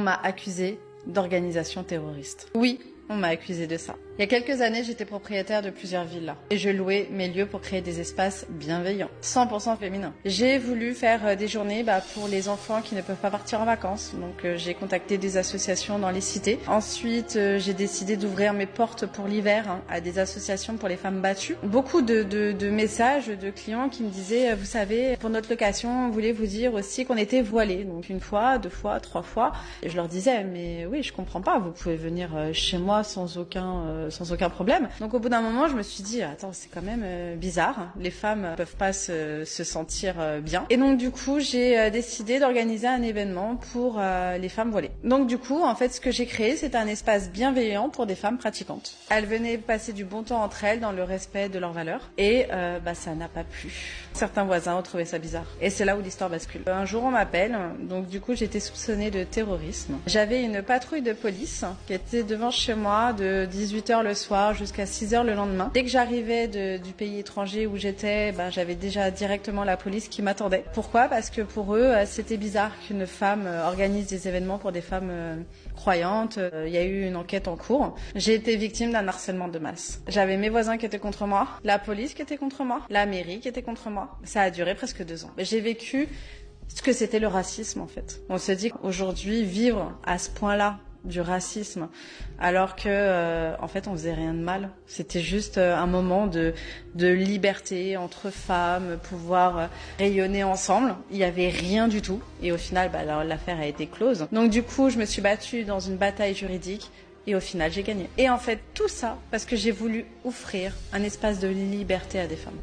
On m'a accusée d'organisation terroriste. Oui, on m'a accusée de ça. Il y a quelques années, j'étais propriétaire de plusieurs villas et je louais mes lieux pour créer des espaces bienveillants, 100% féminins. J'ai voulu faire des journées pour les enfants qui ne peuvent pas partir en vacances. Donc j'ai contacté des associations dans les cités. Ensuite, j'ai décidé d'ouvrir mes portes pour l'hiver à des associations pour les femmes battues. Beaucoup de messages de clients qui me disaient, vous savez, pour notre location, on voulait vous dire aussi qu'on était voilés. Donc une fois, 2 fois, 3 fois. Et je leur disais, mais oui, je comprends pas, vous pouvez venir chez moi sans aucun problème. Donc au bout d'un moment, je me suis dit, attends, c'est quand même bizarre. Les femmes peuvent pas se sentir bien. Et donc du coup, j'ai décidé d'organiser un événement pour les femmes voilées. Donc du coup, en fait, ce que j'ai créé, c'est un espace bienveillant pour des femmes pratiquantes. Elles venaient passer du bon temps entre elles dans le respect de leurs valeurs. Et ça n'a pas plu. Certains voisins ont trouvé ça bizarre. Et c'est là où l'histoire bascule. Un jour, on m'appelle. Donc du coup, j'étais soupçonnée de terrorisme. J'avais une patrouille de police qui était devant chez moi de 18h le soir jusqu'à 6h le lendemain. Dès que j'arrivais du pays étranger où j'étais, j'avais déjà directement la police qui m'attendait. Pourquoi ? Parce que pour eux, c'était bizarre qu'une femme organise des événements pour des femmes croyantes. Il y a eu une enquête en cours. J'ai été victime d'un harcèlement de masse. J'avais mes voisins qui étaient contre moi, la police qui était contre moi, la mairie qui était contre moi. Ça a duré presque 2 ans. J'ai vécu ce que c'était le racisme en fait. On se dit qu'aujourd'hui, vivre à ce point-là du racisme, alors que en fait on faisait rien de mal. C'était juste un moment de liberté entre femmes, pouvoir rayonner ensemble. Il y avait rien du tout. Et au final, l'affaire a été close. Donc du coup, je me suis battue dans une bataille juridique. Et au final, j'ai gagné. Et en fait, tout ça parce que j'ai voulu offrir un espace de liberté à des femmes.